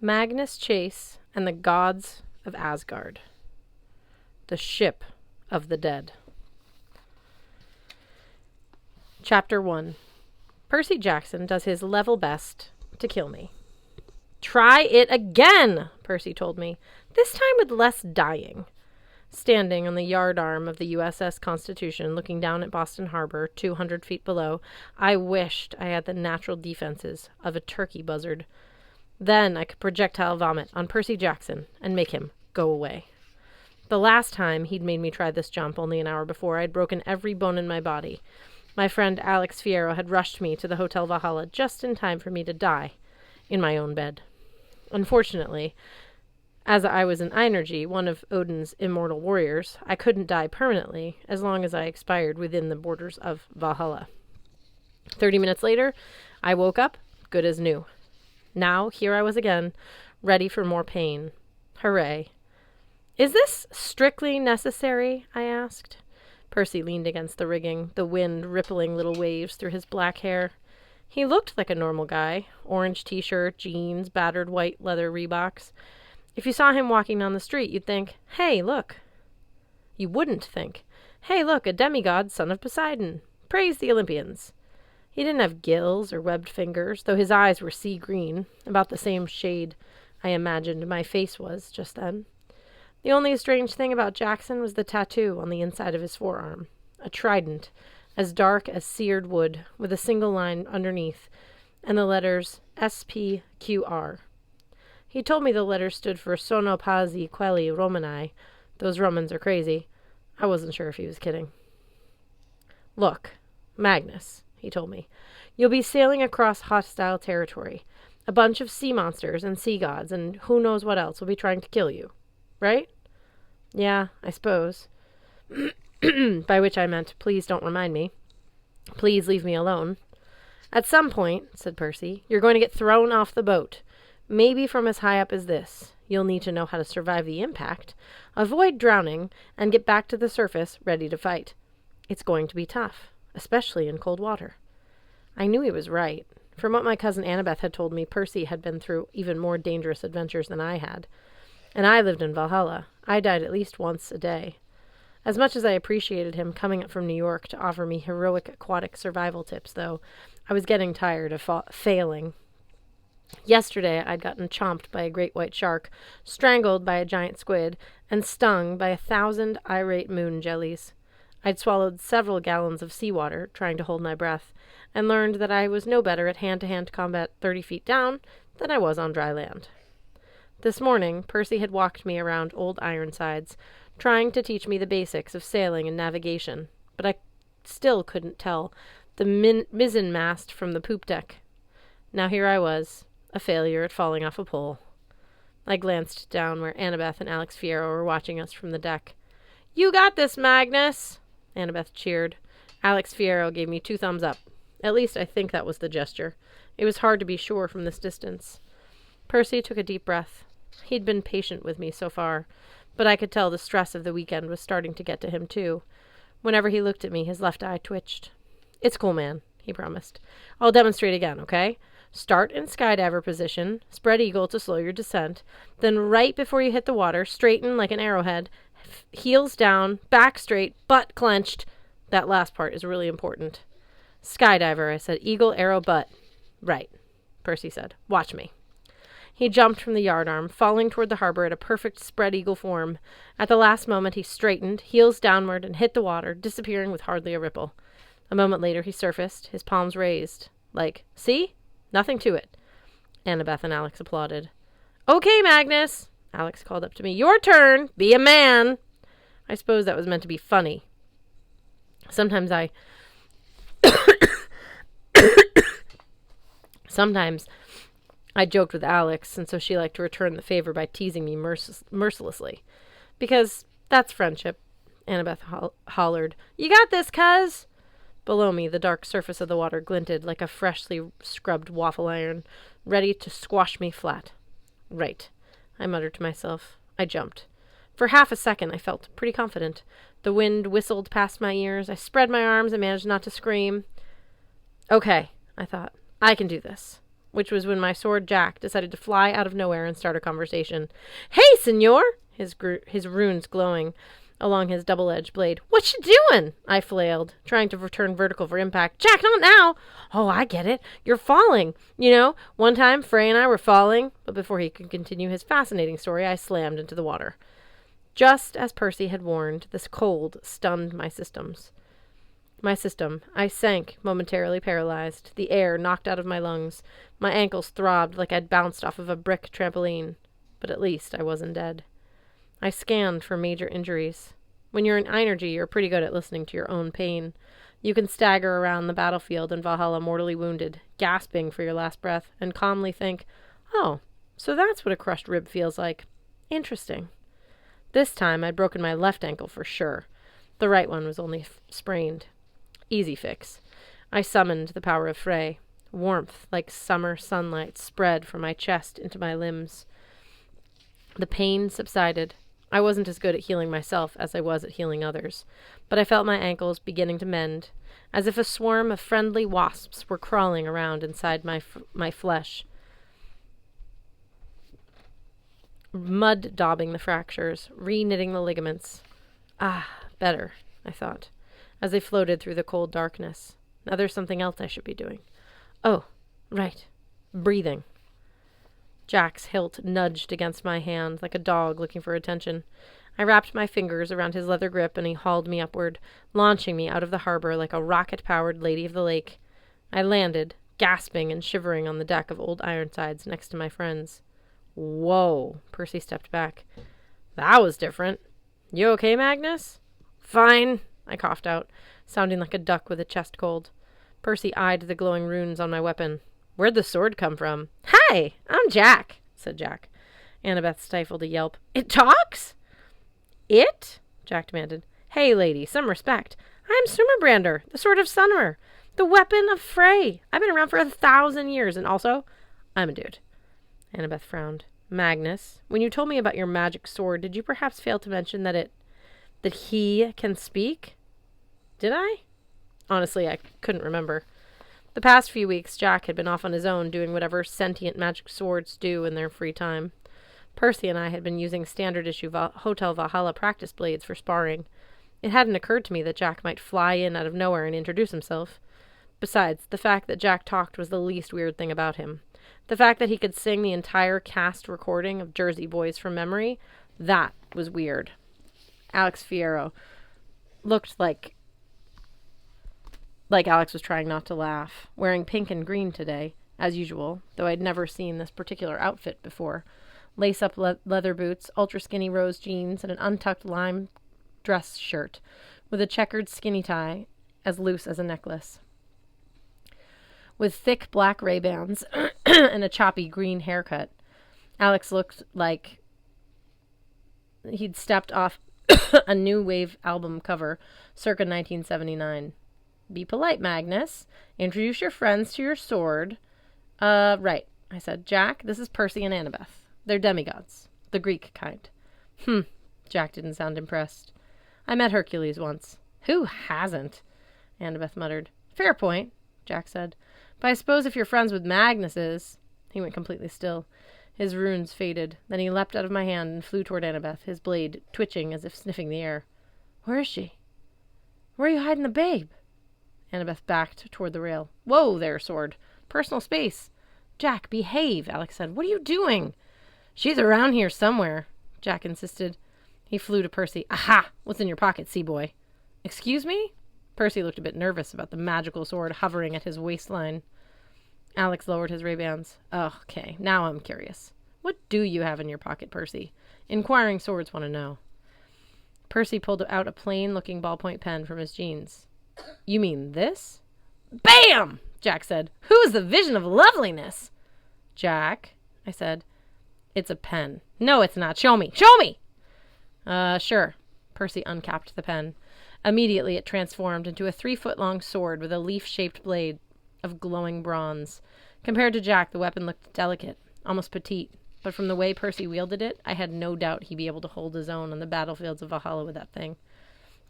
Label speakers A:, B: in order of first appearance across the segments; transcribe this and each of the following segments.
A: Magnus Chase and the Gods of Asgard. The Ship of the Dead. Chapter 1. Percy Jackson does his level best to kill me. "Try it again," Percy told me, this time with less dying. Standing on the yardarm of the USS Constitution, looking down at Boston Harbor, 200 feet below, I wished I had the natural defenses of a turkey buzzard. Then I could projectile vomit on Percy Jackson and make him go away. The last time he'd made me try this jump, only an hour before, I'd broken every bone in my body. My friend Alex Fierro had rushed me to the Hotel Valhalla just in time for me to die in my own bed. Unfortunately, as I was an Einergy, one of Odin's immortal warriors, I couldn't die permanently as long as I expired within the borders of Valhalla. 30 minutes later, I woke up, good as new. Now, here I was again, ready for more pain. Hooray. "Is this strictly necessary?" I asked. Percy leaned against the rigging, the wind rippling little waves through his black hair. He looked like a normal guy. Orange t-shirt, jeans, battered white leather Reeboks. If you saw him walking down the street, you'd think, "Hey, look." You wouldn't think, "Hey, look, a demigod, son of Poseidon. Praise the Olympians." He didn't have gills or webbed fingers, though his eyes were sea green, about the same shade I imagined my face was just then. The only strange thing about Jackson was the tattoo on the inside of his forearm, a trident, as dark as seared wood, with a single line underneath, and the letters SPQR. He told me the letters stood for Sono Pazzi Quelli Romani. Those Romans are crazy. I wasn't sure if he was kidding. "Look, Magnus," he told me, "you'll be sailing across hostile territory. A bunch of sea monsters and sea gods and who knows what else will be trying to kill you. Right?" "Yeah, I suppose." By which I meant, please don't remind me. Please leave me alone. "At some point," said Percy, "you're going to get thrown off the boat. Maybe from as high up as this. You'll need to know how to survive the impact, avoid drowning, and get back to the surface ready to fight. It's going to be tough, especially in cold water." I knew he was right. From what my cousin Annabeth had told me, Percy had been through even more dangerous adventures than I had. And I lived in Valhalla. I died at least once a day. As much as I appreciated him coming up from New York to offer me heroic aquatic survival tips, though, I was getting tired of failing. Yesterday, I'd gotten chomped by a great white shark, strangled by a giant squid, and stung by 1,000 irate moon jellies. I'd swallowed several gallons of seawater, trying to hold my breath, and learned that I was no better at hand-to-hand combat 30 feet down than I was on dry land. This morning, Percy had walked me around Old Ironsides, trying to teach me the basics of sailing and navigation, but I still couldn't tell the mizzen mast from the poop deck. Now here I was, a failure at falling off a pole. I glanced down where Annabeth and Alex Fierro were watching us from the deck. "You got this, Magnus!" Annabeth cheered. Alex Fierro gave me 2 thumbs up. At least I think that was the gesture. It was hard to be sure from this distance. Percy took a deep breath. He'd been patient with me so far, but I could tell the stress of the weekend was starting to get to him, too. Whenever he looked at me, his left eye twitched. "It's cool, man," he promised. "I'll demonstrate again, okay? Start in skydiver position, spread eagle to slow your descent, then right before you hit the water, straighten like an arrowhead, heels down, back straight, butt clenched." That last part is really important. "Skydiver," I said. "Eagle, arrow, butt." "Right," Percy said. "Watch me." He jumped from the yardarm, falling toward the harbor at a perfect spread eagle form. At the last moment, he straightened, heels downward, and hit the water, disappearing with hardly a ripple. A moment later, he surfaced, his palms raised. Like, "See? Nothing to it." Annabeth and Alex applauded. "Okay, Magnus," Alex called up to me. "Your turn. Be a man." I suppose that was meant to be funny. Sometimes I joked with Alex, and so she liked to return the favor by teasing me mercilessly. "Because that's friendship," Annabeth hollered. "You got this, cuz!" Below me, the dark surface of the water glinted like a freshly scrubbed waffle iron, ready to squash me flat. "Right," I muttered to myself. I jumped. For half a second, I felt pretty confident. The wind whistled past my ears. I spread my arms and managed not to scream. "Okay," I thought. "I can do this." which was when my sword Jack decided to fly out of nowhere and start a conversation. "Hey, senor!" His runes glowing along his double-edged blade. "What you doing?" I flailed, trying to return vertical for impact. "Jack, not now!" "Oh, I get it. You're falling. You know, one time Frey and I were falling." But before he could continue his fascinating story, I slammed into the water. Just as Percy had warned, this cold stunned my system. I sank, momentarily paralyzed, the air knocked out of my lungs. My ankles throbbed like I'd bounced off of a brick trampoline. But at least I wasn't dead. I scanned for major injuries. When you're in Einergy, you're pretty good at listening to your own pain. You can stagger around the battlefield in Valhalla mortally wounded, gasping for your last breath, and calmly think, "Oh, so that's what a crushed rib feels like. Interesting." This time I'd broken my left ankle for sure. The right one was only sprained. Easy fix. I summoned the power of Frey. Warmth, like summer sunlight, spread from my chest into my limbs. The pain subsided. I wasn't as good at healing myself as I was at healing others, but I felt my ankles beginning to mend, as if a swarm of friendly wasps were crawling around inside my flesh, mud daubing the fractures, re-knitting the ligaments. Ah, better, I thought, as they floated through the cold darkness. Now there's something else I should be doing. Oh, right. Breathing. Jack's hilt nudged against my hand like a dog looking for attention. I wrapped my fingers around his leather grip and he hauled me upward, launching me out of the harbor like a rocket-powered Lady of the Lake. I landed, gasping and shivering on the deck of Old Ironsides next to my friends. "Whoa," Percy stepped back. "That was different. You okay, Magnus?" "Fine," I coughed out, sounding like a duck with a chest cold. Percy eyed the glowing runes on my weapon. "Where'd the sword come from?" "Hi, I'm Jack," said Jack. Annabeth stifled a yelp. "It talks?" "It?" Jack demanded. "Hey, lady, some respect. I'm Sumerbrander, the Sword of Sunmer, the weapon of Frey. I've been around for 1,000 years, and also, I'm a dude." Annabeth frowned. "Magnus, when you told me about your magic sword, did you perhaps fail to mention that he can speak?" "Did I?" Honestly, I couldn't remember. The past few weeks, Jack had been off on his own, doing whatever sentient magic swords do in their free time. Percy and I had been using standard-issue Hotel Valhalla practice blades for sparring. It hadn't occurred to me that Jack might fly in out of nowhere and introduce himself. Besides, the fact that Jack talked was the least weird thing about him. The fact that he could sing the entire cast recording of Jersey Boys from memory, that was weird. Alex Fierro looked like Alex was trying not to laugh, wearing pink and green today, as usual, though I'd never seen this particular outfit before. Lace-up leather boots, ultra-skinny rose jeans, and an untucked lime dress shirt, with a checkered skinny tie as loose as a necklace. With thick black Ray-Bans and a choppy green haircut, Alex looked like he'd stepped off a New Wave album cover circa 1979. "Be polite, Magnus. Introduce your friends to your sword." Right, I said. "Jack, this is Percy and Annabeth. They're demigods. The Greek kind." Jack didn't sound impressed. "I met Hercules once." "Who hasn't?" Annabeth muttered. "Fair point," Jack said. "But I suppose if you're friends with Magnuses—" He went completely still. His runes faded. Then he leapt out of my hand and flew toward Annabeth, his blade twitching as if sniffing the air. "Where is she? Where are you hiding the babe?" Annabeth backed toward the rail. "Whoa there, sword. Personal space." "Jack, behave," Alex said. "What are you doing?" "She's around here somewhere," Jack insisted. He flew to Percy. "Aha! What's in your pocket, sea-boy?" "Excuse me?" Percy looked a bit nervous about the magical sword hovering at his waistline. Alex lowered his Ray-Bans. "Okay, now I'm curious. What do you have in your pocket, Percy? Inquiring swords want to know." Percy pulled out a plain-looking ballpoint pen from his jeans. "You mean this?" "Bam!" Jack said. "Who is the vision of loveliness?" "Jack," I said. "It's a pen." "No, it's not. Show me. Show me!" Sure." Percy uncapped the pen. Immediately it transformed into a 3-foot-long sword with a leaf-shaped blade of glowing bronze. Compared to Jack, the weapon looked delicate, almost petite, but from the way Percy wielded it, I had no doubt he'd be able to hold his own on the battlefields of Valhalla with that thing.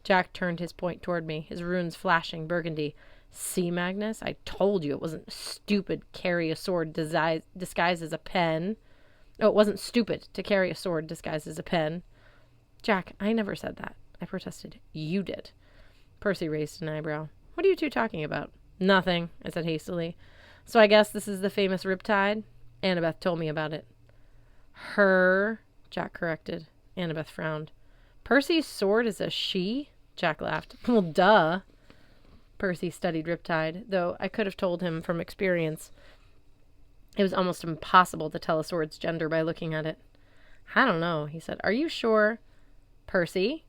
A: Jack turned his point toward me, his runes flashing burgundy. See, Magnus, I told you it wasn't stupid carry a sword disguised as a pen. Oh, it wasn't stupid to carry a sword disguised as a pen. Jack, I never said that, I protested. You did. Percy raised an eyebrow. What are you two talking about? Nothing, I said hastily. So I guess this is the famous Riptide? Annabeth told me about it. Her, Jack corrected. Annabeth frowned. Percy's sword is a she? Jack laughed. Well, duh. Percy studied Riptide, though I could have told him from experience it was almost impossible to tell a sword's gender by looking at it. I don't know, he said. Are you sure? Percy?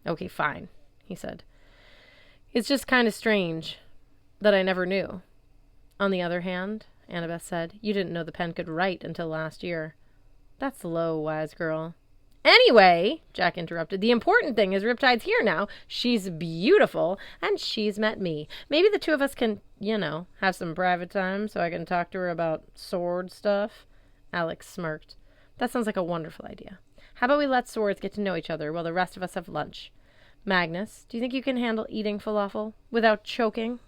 A: Okay, fine, he said. It's just kind of strange that I never knew. On the other hand, Annabeth said, you didn't know the pen could write until last year. That's low, wise girl. Anyway, Jack interrupted, the important thing is Riptide's here now. She's beautiful, and she's met me. Maybe the two of us can, have some private time so I can talk to her about sword stuff. Alex smirked. That sounds like a wonderful idea. How about we let swords get to know each other while the rest of us have lunch? Magnus, do you think you can handle eating falafel without choking?